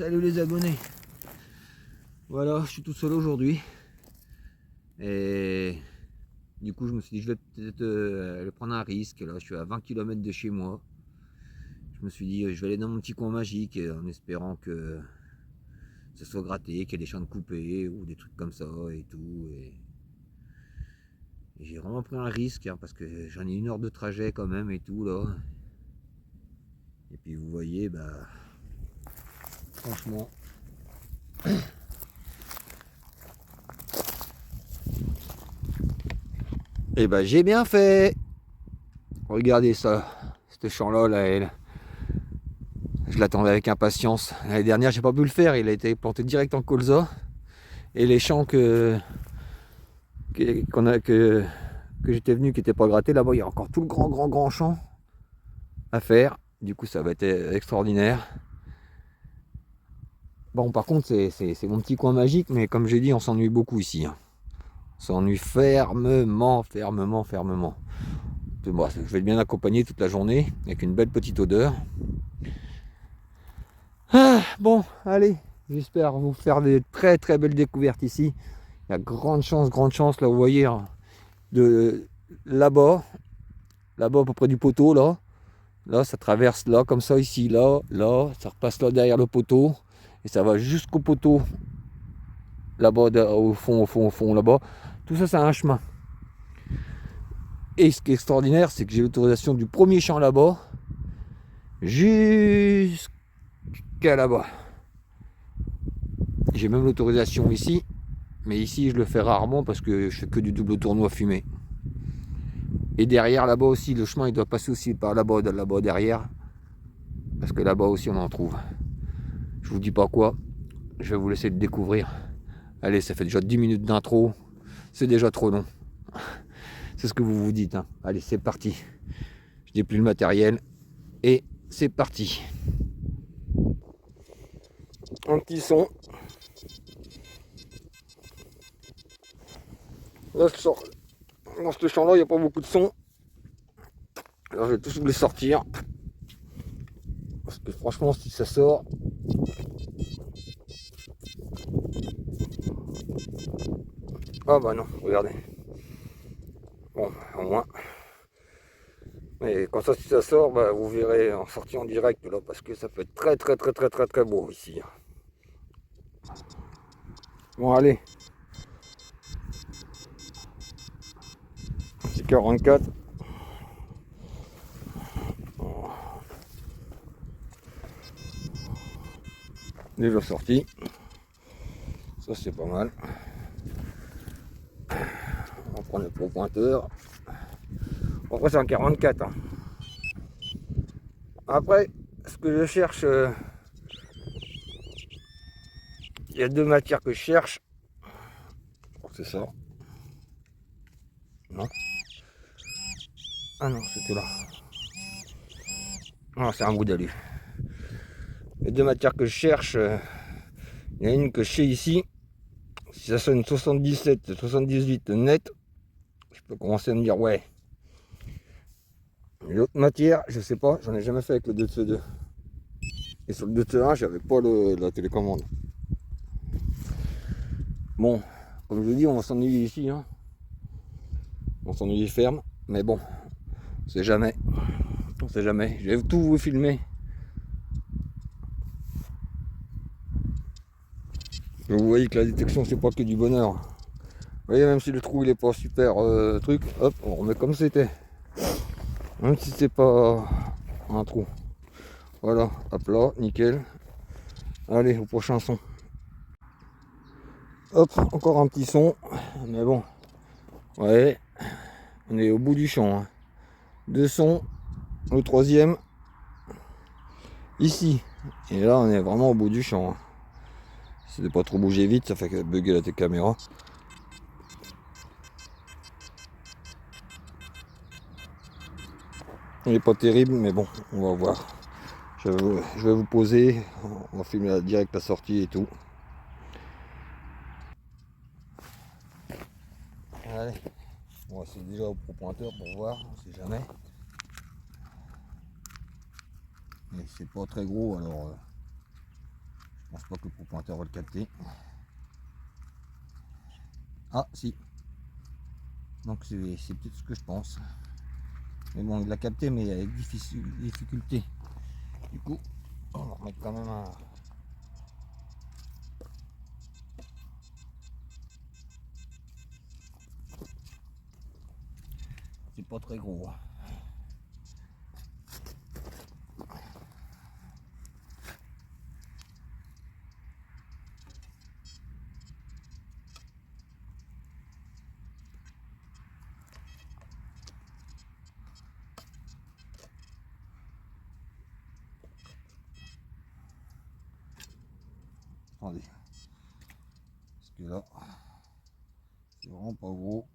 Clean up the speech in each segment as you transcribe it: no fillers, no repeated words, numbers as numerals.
Salut les abonnés. Voilà, je suis tout seul aujourd'hui. Et du coup, je me suis dit, je vais peut-être aller prendre un risque. Là, je suis à 20 km de chez moi. Je me suis dit, je vais aller dans mon petit coin magique en espérant que ce soit gratté, qu'il y ait des champs de coupés ou des trucs comme ça et tout. Et j'ai vraiment pris un risque hein, parce que j'en ai 1 heure de trajet quand même et tout là. Et puis vous voyez, bah franchement. Et bah j'ai bien fait. Regardez ça, ce champ là, je l'attendais avec impatience. L'année dernière j'ai pas pu le faire, il a été planté direct en colza. Et les champs que j'étais venu qui n'étaient pas grattés, là-bas il y a encore tout le grand champ à faire. Du coup ça va être extraordinaire. Bon par contre c'est mon petit coin magique, mais comme j'ai dit on s'ennuie beaucoup ici. Hein. On s'ennuie fermement. Bon, je vais être bien accompagné toute la journée avec une belle petite odeur. Ah, bon, allez, j'espère vous faire des très belles découvertes ici. Il y a grande chance, là vous voyez, hein, de là-bas, à peu près du poteau, là, ça traverse là, comme ça, ici, là, ça repasse là derrière le poteau, et ça va jusqu'au poteau, là-bas, au fond, là-bas. Tout ça, c'est un chemin. Et ce qui est extraordinaire, c'est que j'ai l'autorisation du premier champ là-bas, jusqu'à là-bas. J'ai même l'autorisation ici, mais ici je le fais rarement parce que je fais que du double tournoi fumé. Et derrière là-bas aussi, le chemin il doit passer aussi par là-bas derrière, parce que là-bas aussi on en trouve. Je vous dis pas quoi, je vais vous laisser le découvrir. Allez, ça fait déjà 10 minutes d'intro, c'est déjà trop long. C'est ce que vous vous dites. Hein. Allez, c'est parti. Je déplie le matériel et c'est parti. Un petit son. Là, je sors. Dans ce champ-là, il n'y a pas beaucoup de son. Alors, je vais tous vous les sortir. Parce que franchement, si ça sort. Ah bah non, regardez. Bon, au moins. Mais quand ça, si ça sort, bah, vous verrez en sortie en direct là, parce que ça peut être très beau ici. Bon, allez. C'est 44. Déjà sorti. Ça, c'est pas mal. On va prendre le pro pointeur. Après, c'est un 44. Hein. Après, ce que je cherche, il y a 2 matières que je cherche. C'est ça. Non. Ah non, c'était là. Ah, c'est un bout d'alu. Les 2 matières que je cherche, il y en a une que je sais ici. Si ça sonne 77, 78 net, je peux commencer à me dire ouais. L'autre matière, je sais pas, j'en ai jamais fait avec le 2C2. Et sur le 2C1, j'avais pas la télécommande. Bon, comme je vous dis, on va s'ennuyer ici. Hein. On s'ennuie ferme, mais bon, on sait jamais. On sait jamais. Je vais tout vous filmer. Vous voyez que la détection, c'est pas que du bonheur. Vous voyez, même si le trou il est pas super truc, hop, on remet comme c'était. Même si c'est pas un trou. Voilà, hop là, nickel. Allez, au prochain son. Hop, encore un petit son. Mais bon, ouais, on est au bout du champ. Hein. 2 sons, le 3e, ici. Et là, on est vraiment au bout du champ. Hein. Si de pas trop bouger vite, ça fait bugger la caméra. Il n'est pas terrible, mais bon, on va voir. Je vais vous poser, on va filmer direct la sortie et tout. Allez, on va essayer déjà au pointeur pour voir, on sait jamais. Mais c'est pas très gros alors Je pense pas que le pro pointeur va le capter. Ah si. Donc c'est peut-être ce que je pense. Mais bon, il l'a capté, mais avec difficulté. Du coup, on va remettre quand même un... C'est pas très gros. Attendez. Parce que là, c'est vraiment pas gros.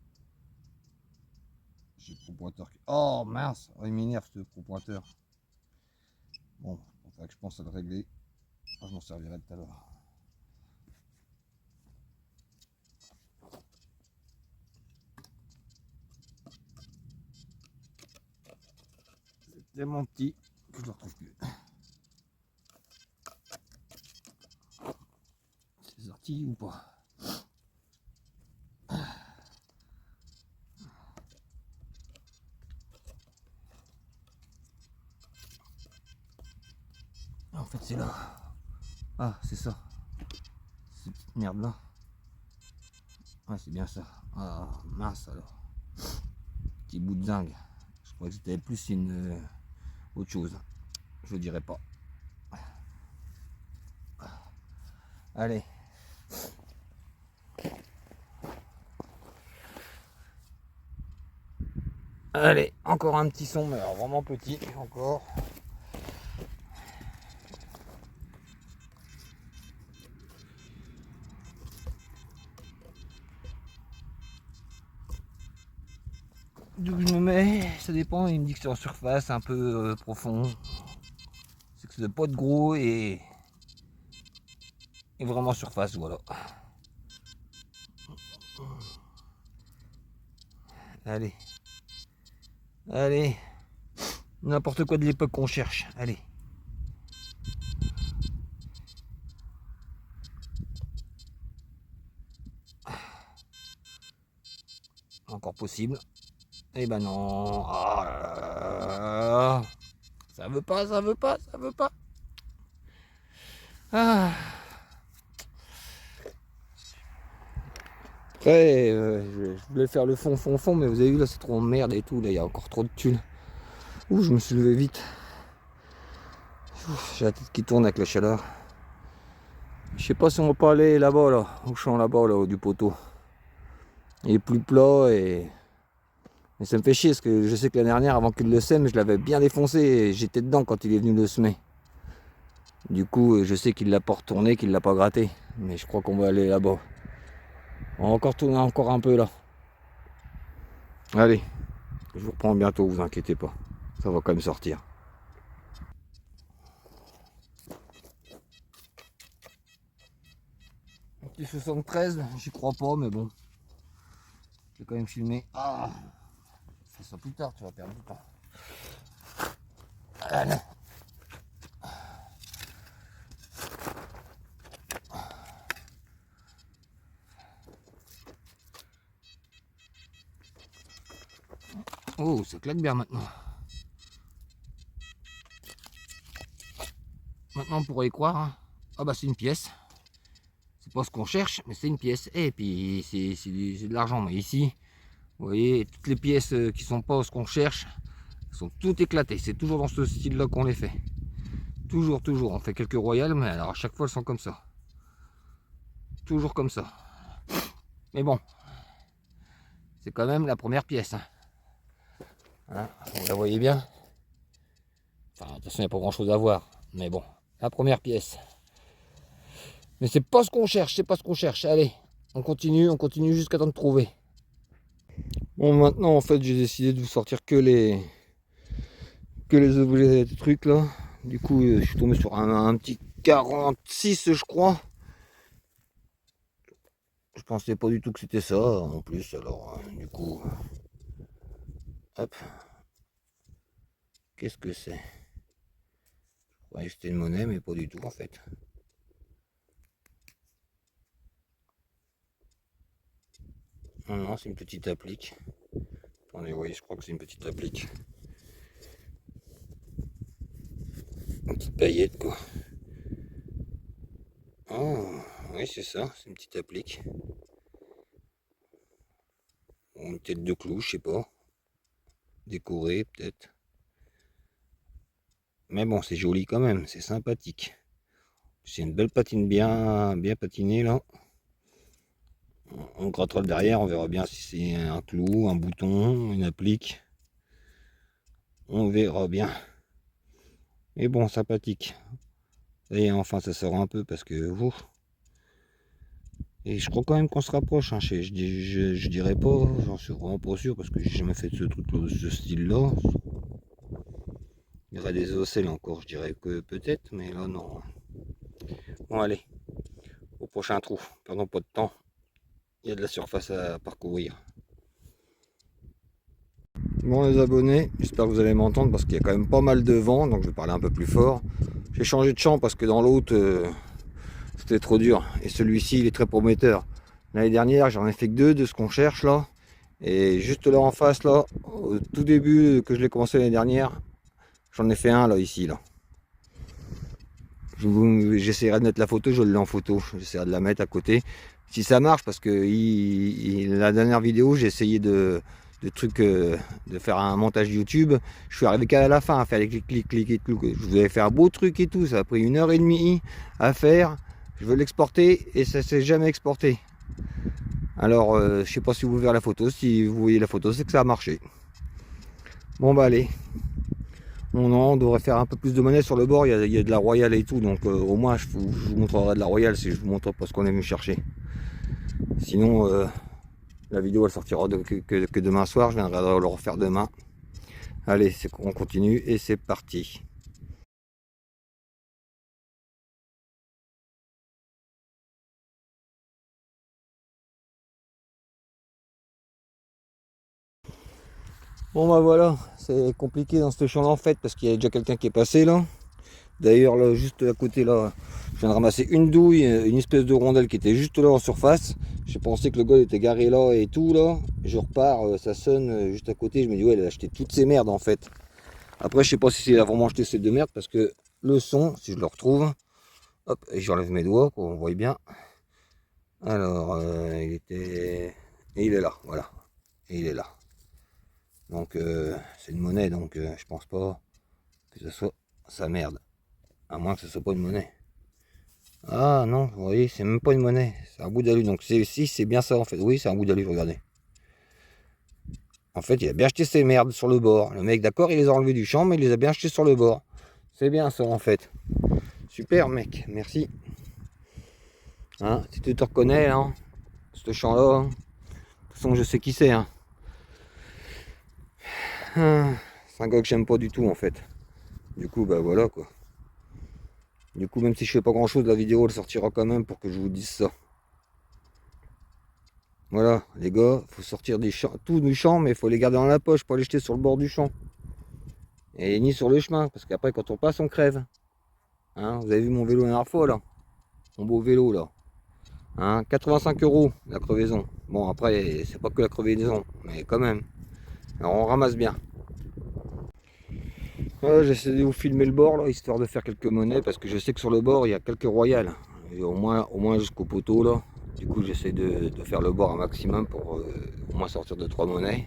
J'ai le pro-pointeur qui... Oh mince, oh, il m'énerve ce pro-pointeur. Bon, il faudra que je pense à le régler. Oh, je m'en servirai tout à l'heure. C'est tellement petit que je ne le retrouve plus. C'est sorti ou pas? En fait c'est là. Ah c'est ça. Cette petite merde là. Ouais c'est bien ça. Ah mince alors. Petit bout de zinc. Je crois que c'était plus une autre chose. Je dirais pas. Allez. Allez, encore un petit son, mais alors vraiment petit, encore. D'où je me mets, ça dépend, il me dit que c'est en surface, un peu profond. C'est que ça doit pas être gros et vraiment surface, voilà. Allez. Allez. N'importe quoi de l'époque qu'on cherche, allez. Encore possible. Eh ben non. Oh là là. Ça veut pas, ça veut pas, ça veut pas. Ah. Après, je voulais faire le fond, mais vous avez vu là, c'est trop en merde et tout. Là, il y a encore trop de tuiles. Ouh, je me suis levé vite. J'ai la tête qui tourne avec la chaleur. Je sais pas si on va pas aller là-bas, là, au champ là-bas, là, au du poteau. Il est plus plat et ça me fait chier parce que je sais que la dernière, avant qu'il le sème, je l'avais bien défoncé et j'étais dedans quand il est venu le semer. Du coup, je sais qu'il l'a pas retourné, qu'il l'a pas gratté. Mais je crois qu'on va aller là-bas. On va encore tourner encore un peu là. Allez, je vous reprends bientôt, vous inquiétez pas. Ça va quand même sortir. Un petit 73, j'y crois pas, mais bon. Je vais quand même filmer. Ah, fais ça plus tard, tu vas perdre du temps. Allez. Oh, ça claque bien maintenant. Maintenant, on pourrait y croire. Hein. Ah bah c'est une pièce. C'est pas ce qu'on cherche, mais c'est une pièce. Et puis, c'est de l'argent. Mais ici, vous voyez, toutes les pièces qui sont pas ce qu'on cherche, sont toutes éclatées. C'est toujours dans ce style-là qu'on les fait. Toujours, toujours. On fait quelques royales, mais alors à chaque fois, elles sont comme ça. Toujours comme ça. Mais bon, c'est quand même la première pièce. Hein. Hein, vous la voyez bien. Enfin, de toute façon, il n'y a pas grand-chose à voir. Mais bon, la première pièce. Mais c'est pas ce qu'on cherche, c'est pas ce qu'on cherche. Allez, on continue jusqu'à temps de trouver. Bon, maintenant, en fait, j'ai décidé de vous sortir que les objets, des trucs là. Du coup, je suis tombé sur un petit 46, je crois. Je pensais pas du tout que c'était ça, en plus. Alors, du coup, hop. Qu'est-ce que c'est? Je croyais que c'était une monnaie, mais pas du tout, en fait. Non, non, c'est une petite applique. Attendez, oui, je crois que c'est une petite applique. Une petite paillette, quoi. Oh, oui, c'est ça, c'est une petite applique. Une tête de clou, je sais pas. Décorée, peut-être. Mais bon, c'est joli quand même, c'est sympathique. C'est une belle patine bien patinée, là. On grattera le derrière, on verra bien si c'est un clou, un bouton, une applique. On verra bien. Mais bon, sympathique. Et enfin, ça sort un peu parce que... ouf. Et je crois quand même qu'on se rapproche. Hein. Je dirais pas, j'en suis vraiment pas sûr parce que j'ai jamais fait de ce truc-là, de ce style-là. Il y aurait des ocelles encore, je dirais que peut-être, mais là non. Bon, allez, au prochain trou. Perdons pas de temps. Il y a de la surface à parcourir. Bon les abonnés, j'espère que vous allez m'entendre parce qu'il y a quand même pas mal de vent, donc je vais parler un peu plus fort. J'ai changé de champ parce que dans l'autre, c'était trop dur. Et celui-ci, il est très prometteur. L'année dernière, j'en ai fait que 2 de ce qu'on cherche là. Et juste là en face, là, au tout début que je l'ai commencé l'année dernière, j'en ai fait un là, ici, là. J'essaierai de mettre la photo, je l'ai en photo. J'essaierai de la mettre à côté. Si ça marche, parce que la dernière vidéo, j'ai essayé de faire un montage YouTube. Je suis arrivé qu'à la fin à faire les clics et tout. Je vous avais fait un beau truc et tout. Ça a pris 1h30 à faire. Je veux l'exporter et ça s'est jamais exporté. Alors, je sais pas si vous verrez la photo. Si vous voyez la photo, c'est que ça a marché. Bon bah allez. On devrait faire un peu plus de monnaie sur le bord, il y a de la royale et tout, donc au moins je vous montrerai de la royale si je vous montre pas ce qu'on est venu chercher. Sinon, la vidéo elle sortira que demain soir, je viendrai le refaire demain. Allez, on continue et c'est parti. Bon bah voilà, c'est compliqué dans ce champ là en fait, parce qu'il y a déjà quelqu'un qui est passé là. D'ailleurs là, juste à côté là, je viens de ramasser une douille, une espèce de rondelle qui était juste là en surface. J'ai pensé que le gars était garé là et tout là. Je repars, ça sonne juste à côté, je me dis ouais, il a acheté toutes ces merdes en fait. Après je sais pas si il a vraiment acheté ces deux merdes parce que le son, si je le retrouve, hop, et j'enlève mes doigts, qu'on voit bien. Alors, il était... Et il est là, voilà. Et il est là. Donc c'est une monnaie, donc je pense pas que ce soit sa merde. À moins que ce soit pas une monnaie. Ah non, vous voyez, c'est même pas une monnaie, c'est un bout d'alu. Donc si c'est bien ça en fait. Oui, c'est un bout d'alu, regardez. En fait, il a bien acheté ses merdes sur le bord. Le mec, d'accord, il les a enlevés du champ, mais il les a bien achetés sur le bord. C'est bien ça en fait. Super mec, merci. Hein, si tu te reconnais, hein, ce champ-là, de toute façon je sais qui c'est. Hein. C'est un gars que j'aime pas du tout en fait. Du coup, bah voilà quoi. Du coup, même si je fais pas grand chose, la vidéo elle sortira quand même pour que je vous dise ça. Voilà, les gars, faut sortir des champs, tout du champ, mais il faut les garder dans la poche, pas les jeter sur le bord du champ. Et ni sur le chemin, parce qu'après quand on passe, on crève. Hein, vous avez vu mon vélo la dernière fois là? Mon beau vélo là. Hein, 85 € la crevaison. Bon après, c'est pas que la crevaison, mais quand même. Alors on ramasse bien. J'essaie de vous filmer le bord là, histoire de faire quelques monnaies, parce que je sais que sur le bord il y a quelques royales. Et au moins jusqu'au poteau là. Du coup j'essaie de faire le bord un maximum pour au moins sortir de 3 monnaies.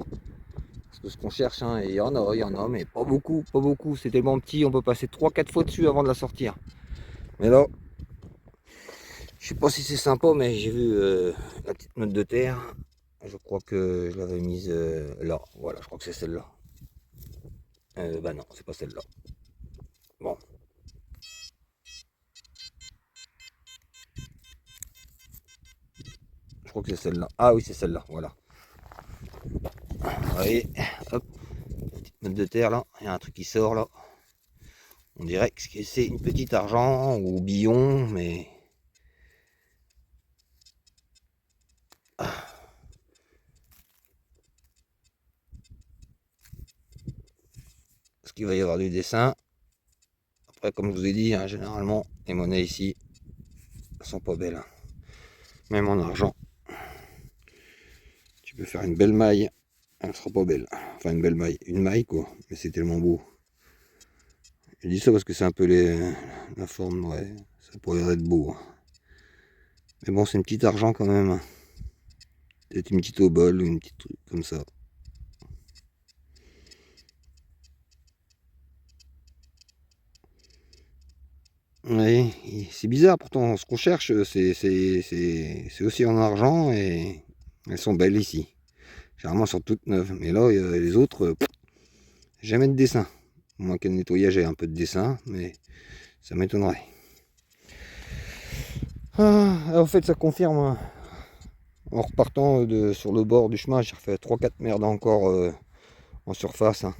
Parce que ce qu'on cherche, hein, il y en a, mais pas beaucoup, pas beaucoup. C'est tellement petit, on peut passer 3-4 fois dessus avant de la sortir. Mais là, je sais pas si c'est sympa, mais j'ai vu la petite note de terre. Je crois que je l'avais mise là. Voilà, je crois que c'est celle-là. Bah non, c'est pas celle-là. Bon. Je crois que c'est celle-là. Ah oui, c'est celle-là, voilà. Vous voyez, hop, petite note de terre là. Il y a un truc qui sort là. On dirait que c'est une petite argent ou billon, mais... Parce qu'il va y avoir du dessin. Après, comme je vous ai dit, hein, généralement, les monnaies ici sont pas belles. Hein. Même en argent. Je vais faire une belle maille. Elle sera pas belle. Enfin une belle maille. Une maille quoi. Mais c'est tellement beau. Je dis ça parce que c'est un peu la forme, ouais. Ça pourrait être beau. Mais bon, c'est une petite argent quand même. Peut-être une petite obole, une petite truc comme ça. Oui, c'est bizarre pourtant. Ce qu'on cherche, c'est aussi en argent et elles sont belles ici. Généralement, elles sont toutes neuves. Mais là, les autres, jamais de dessin. Au moins qu'elle nettoyage ait un peu de dessin, mais ça m'étonnerait. En fait, ça confirme. Hein. En repartant sur le bord du chemin, j'ai refait 3-4 merdes encore en surface. Hein.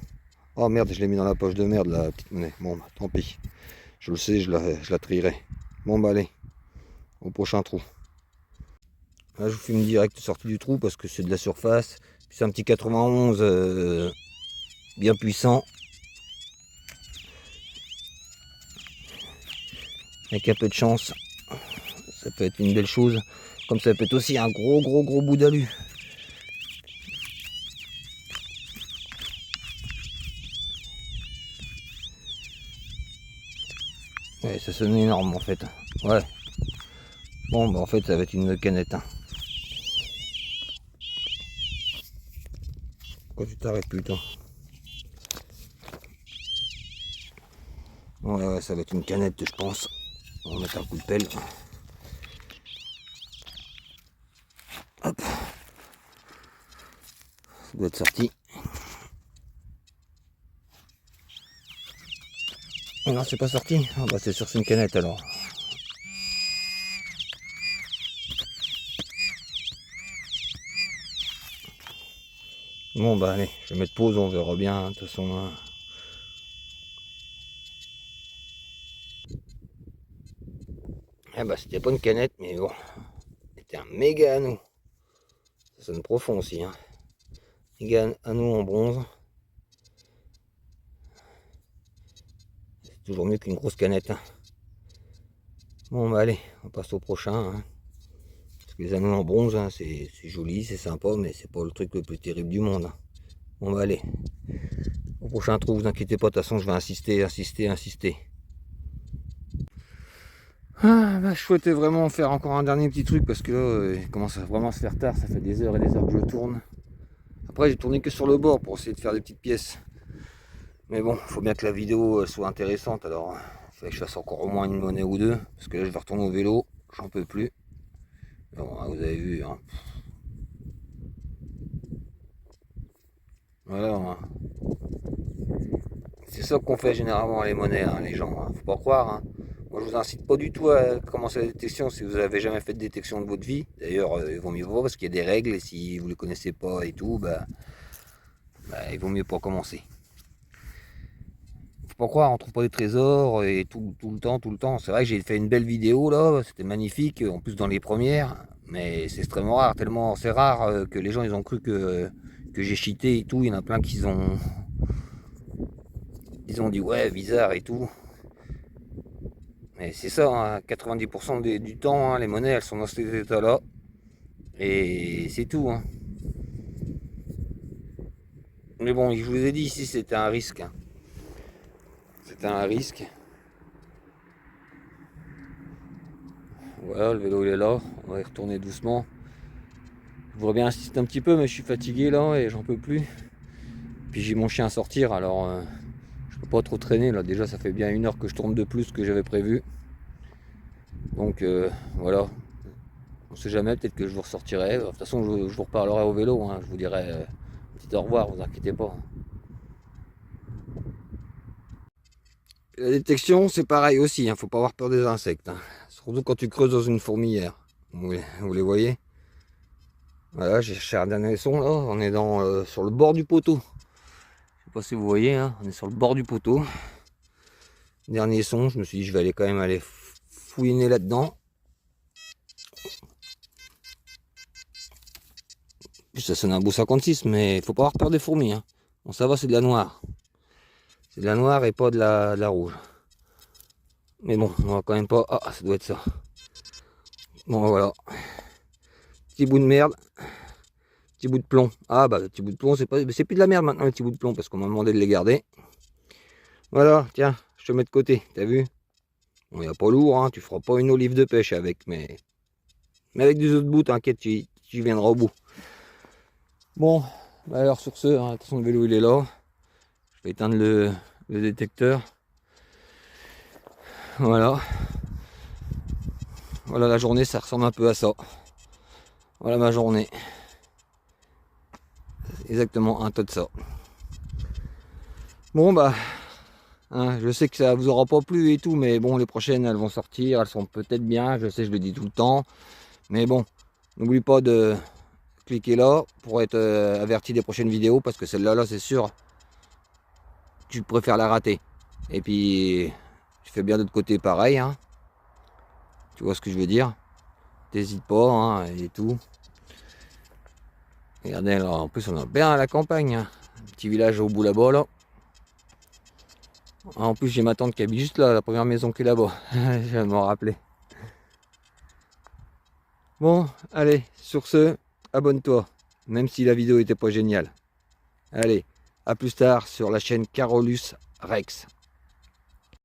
Oh merde, je l'ai mis dans la poche de merde, la petite monnaie. Bon, bah, tant pis. Je le sais, je la trierai. Bon, bah allez, au prochain trou. Là, je vous filme direct sorti du trou parce que c'est de la surface. C'est un petit 91 bien puissant. Avec un peu de chance, ça peut être une belle chose. Comme ça peut être aussi un gros bout d'alu. Ouais, ça sonne énorme en fait. Ouais. Bon, bah en fait, ça va être une canette. Hein. Pourquoi tu t'arrêtes plutôt? Ouais, ça va être une canette, je pense. On va mettre un coup de pelle. Hop. Ça doit être sorti. Non, c'est pas sorti. Ah bah c'est sûr, c'est une canette alors. Bon bah allez, je vais mettre pause, on verra bien. De toute façon. Hein. Eh bah c'était pas une canette, mais bon. C'était un méga anneau. Ça sonne profond aussi. Hein. Méga anneau en bronze. C'est toujours mieux qu'une grosse canette. Hein. Bon bah allez, on passe au prochain. Hein. Parce que les anneaux en bronze, hein, c'est joli, c'est sympa, mais c'est pas le truc le plus terrible du monde. Hein. Bon bah allez. Au prochain trou, vous inquiétez pas, de toute façon je vais insister. Bah, je souhaitais vraiment faire encore un dernier petit truc parce que là, il commence à vraiment se faire tard, ça fait des heures et des heures que je tourne. Après j'ai tourné que sur le bord pour essayer de faire des petites pièces. Mais bon, il faut bien que la vidéo soit intéressante, alors il fallait que je fasse encore au moins une monnaie ou deux. Parce que là je vais retourner au vélo, j'en peux plus. Bon, vous avez vu, hein. Voilà, hein. C'est ça qu'on fait généralement les monnaies, hein, les gens, hein. Faut pas croire. Hein. Moi, je vous incite pas du tout à commencer la détection si vous avez jamais fait de détection de votre vie. D'ailleurs, il vaut mieux pas parce qu'il y a des règles et si vous les connaissez pas et tout, bah il vaut mieux pas commencer. Faut pas croire, on trouve pas des trésors et tout le temps. C'est vrai que j'ai fait une belle vidéo là, c'était magnifique, en plus dans les premières, mais c'est extrêmement rare, tellement c'est rare que les gens ils ont cru que j'ai cheaté et tout. Il y en a plein qui ils ont dit ouais bizarre et tout. Mais c'est ça, hein, 90% du temps, hein, les monnaies elles sont dans cet état-là. Et c'est tout. Hein. Mais bon, je vous ai dit ici c'était un risque. Hein. C'était un risque. Voilà, le vélo il est là, on va y retourner doucement. Je voudrais bien insister un petit peu, mais je suis fatigué là et j'en peux plus. Puis j'ai mon chien à sortir, alors je peux pas trop traîner là. Déjà, ça fait bien 1 heure que je tourne de plus que j'avais prévu. Donc voilà, on sait jamais, peut-être que je vous ressortirai. De toute façon, je vous reparlerai au vélo, hein. Je vous dirai un petit au revoir, vous inquiétez pas. La détection, c'est pareil aussi, hein. Faut pas avoir peur des insectes. Hein. Surtout quand tu creuses dans une fourmilière. Vous les voyez? Voilà, j'ai cherché un dernier son là, on est sur le bord du poteau. Je sais pas si vous voyez, hein, on est sur le bord du poteau. Dernier son, je me suis dit je vais aller quand même aller fouiner là-dedans. Ça sonne un beau 56, mais il faut pas avoir peur des fourmis. Hein. Bon ça va, c'est de la noire. C'est de la noire et pas de la rouge. Mais bon, on va quand même pas... Ah, ça doit être ça. Bon voilà. Petit bout de merde. Petit bout de plomb. Ah bah le petit bout de plomb, c'est plus de la merde maintenant, le petit bout de plomb, parce qu'on m'a demandé de les garder. Voilà, tiens, je te mets de côté, t'as vu? Bon, il n'y a pas lourd, hein, tu feras pas une olive de pêche avec, mais avec des autres bouts, t'inquiète, tu viendras au bout. Bon, bah alors sur ce, hein, attention, le vélo il est là. Je vais éteindre le détecteur. Voilà. Voilà la journée, ça ressemble un peu à ça. Voilà ma journée. Exactement un tas de ça. Bon bah, hein, je sais que ça vous aura pas plu et tout, mais bon, les prochaines elles vont sortir, elles sont peut-être bien, je sais, je le dis tout le temps. Mais bon, n'oublie pas de cliquer là pour être averti des prochaines vidéos, parce que celle-là, là, c'est sûr, tu préfères la rater. Et puis, tu fais bien de l'autre côté pareil, hein. Tu vois ce que je veux dire? T'hésites pas, hein, et tout. Regardez, là, en plus, on est bien à la campagne, hein. Un petit village au bout là-bas, là. En plus, j'ai ma tante qui habite juste là, la première maison qui est là-bas. Je viens de m'en rappeler. Bon, allez, sur ce, abonne-toi, même si la vidéo était pas géniale. Allez, à plus tard sur la chaîne Carolus Rex.